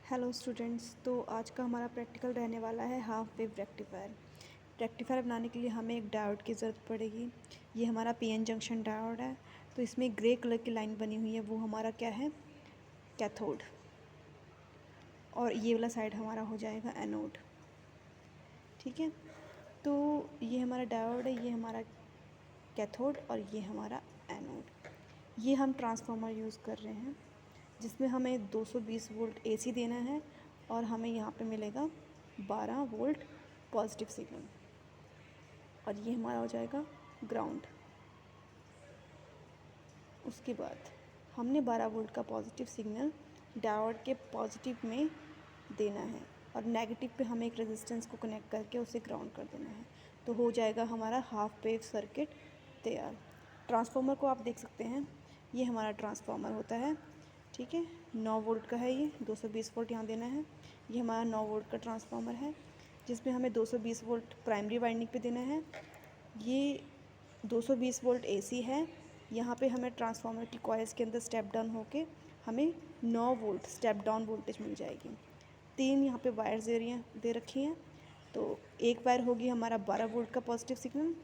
Hello students, तो आज का हमारा प्रैक्टिकल रहने वाला है हाफ वेव रेक्टिफायर। रेक्टिफायर बनाने के लिए हमें एक डायोड की ज़रूरत पड़ेगी। ये हमारा पीएन जंक्शन डायोड है। तो इसमें ग्रे कलर की लाइन बनी हुई है, वो हमारा क्या है, कैथोड। और ये वाला साइड हमारा हो जाएगा एनोड। ठीक है, तो ये हमारा डायोड है, ये हमारा कैथोड और ये हमारा एनोड। ये हम ट्रांसफार्मर यूज़ कर रहे हैं जिसमें हमें 220 वोल्ट एसी देना है और हमें यहाँ पे मिलेगा 12 वोल्ट पॉजिटिव सिग्नल और ये हमारा हो जाएगा ग्राउंड। उसके बाद हमने 12 वोल्ट का पॉजिटिव सिग्नल डायोड के पॉजिटिव में देना है और नेगेटिव पे हमें एक रेजिस्टेंस को कनेक्ट करके उसे ग्राउंड कर देना है। तो हो जाएगा हमारा हाफ वेव सर्किट तैयार। ट्रांसफार्मर को आप देख सकते हैं, ये हमारा ट्रांसफार्मर होता है। ठीक है, 9 वोल्ट का है, ये 220 वोल्ट यहाँ देना है। ये हमारा 9 वोल्ट का ट्रांसफार्मर है जिसमें हमें 220 वोल्ट प्राइमरी वाइंडिंग पे देना है। ये 220 वोल्ट एसी है। यहाँ पे हमें ट्रांसफार्मर की कॉइल्स के अंदर स्टेप डाउन होके हमें 9 वोल्ट स्टेप डाउन वोल्टेज मिल जाएगी। 3 यहाँ पे वायर्स दे रखी हैं। तो एक वायर होगी हमारा 12 वोल्ट का पॉजिटिव सिग्नल,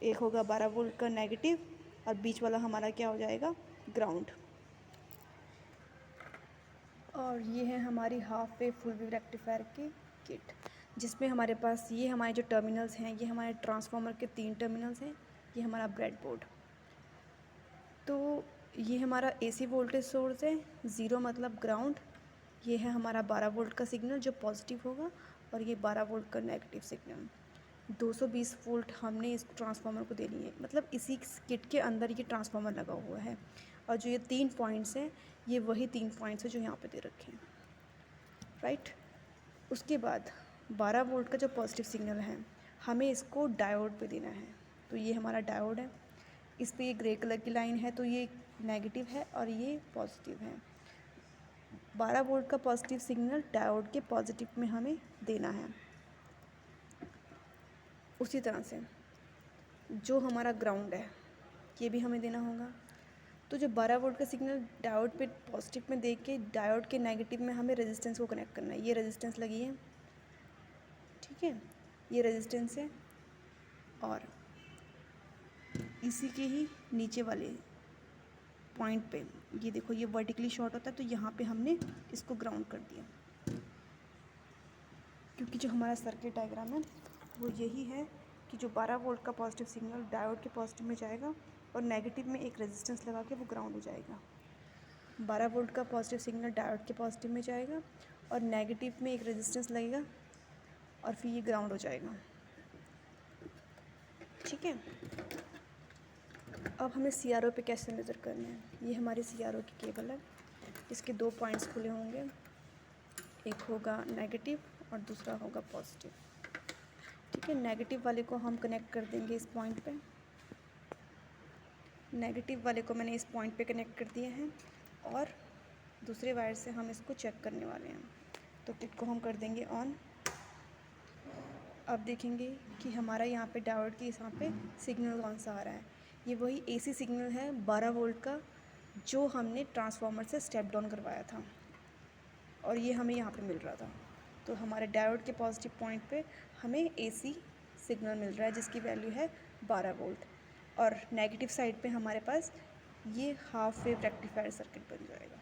एक होगा 12 वोल्ट का नेगेटिव और बीच वाला हमारा क्या हो जाएगा, ग्राउंड। और ये है हमारी half wave full wave rectifier की किट, जिसमें हमारे पास ये हमारे जो टर्मिनल्स हैं, ये हमारे ट्रांसफार्मर के 3 टर्मिनल्स हैं। ये हमारा ब्रेडबोर्ड। तो ये हमारा एसी वोल्टेज सोर्स है, 0 मतलब ग्राउंड। ये है हमारा 12 वोल्ट का सिग्नल जो पॉजिटिव होगा और ये 12 वोल्ट का नेगेटिव सिग्नल। 220 वोल्ट हमने इस ट्रांसफार्मर को देनी है, मतलब इसी किट के अंदर ये ट्रांसफार्मर लगा हुआ है। और जो ये 3 पॉइंट्स हैं, ये वही 3 पॉइंट्स हैं जो यहाँ पे दे रखे हैं, राइट। उसके बाद 12 वोल्ट का जो पॉजिटिव सिग्नल है, हमें इसको डायोड पे देना है। तो ये हमारा डायोड है, इस पे ये ग्रे कलर की लाइन है, तो ये नेगेटिव है और ये पॉजिटिव है। 12 वोल्ट का पॉजिटिव सिग्नल डायोड के पॉजिटिव में हमें देना है। उसी तरह से जो हमारा ग्राउंड है, ये भी हमें देना होगा। तो जो 12 वोल्ट का सिग्नल डायोड पे पॉजिटिव में दे के डायोड के नेगेटिव में हमें रेजिस्टेंस को कनेक्ट करना है। ये रेजिस्टेंस लगी है, ठीक है, ये रेजिस्टेंस है। और इसी के ही नीचे वाले पॉइंट पे ये देखो, ये वर्टिकली शॉर्ट होता है, तो यहाँ पे हमने इसको ग्राउंड कर दिया। क्योंकि जो हमारा सर्किट डायग्राम है वो यही है कि जो 12 वोल्ट का पॉजिटिव सिग्नल डायोड के पॉजिटिव में जाएगा और नेगेटिव में एक रेजिस्टेंस लगा के वो ग्राउंड हो जाएगा। 12 वोल्ट का पॉजिटिव सिग्नल डायोड के पॉजिटिव में जाएगा और नेगेटिव में एक रेजिस्टेंस लगेगा और फिर ये ग्राउंड हो जाएगा। ठीक है, अब हमें CRO पे कैसे मेज़र करना है। ये हमारी CRO की केबल है, इसके 2 पॉइंट्स खुले होंगे, एक होगा नेगेटिव और दूसरा होगा पॉजिटिव। ठीक है, नेगेटिव वाले को हम कनेक्ट कर देंगे इस पॉइंट पे। नेगेटिव वाले को मैंने इस पॉइंट पे कनेक्ट कर दिया है और दूसरे वायर से हम इसको चेक करने वाले हैं। तो किट को हम कर देंगे ऑन। अब देखेंगे कि हमारा यहाँ पे डायोड के यहाँ पे सिग्नल कौन सा आ रहा है। ये वही एसी सिग्नल है 12 वोल्ट का जो हमने ट्रांसफार्मर से स्टेप डाउन करवाया था और ये हमें यहाँ पे मिल रहा था। तो हमारे डायोड के पॉजिटिव पॉइंट पे हमें एसी सिग्नल मिल रहा है जिसकी वैल्यू है 12 वोल्ट और नेगेटिव साइड पे हमारे पास ये हाफ वेव रेक्टिफायर सर्किट बन जाएगा।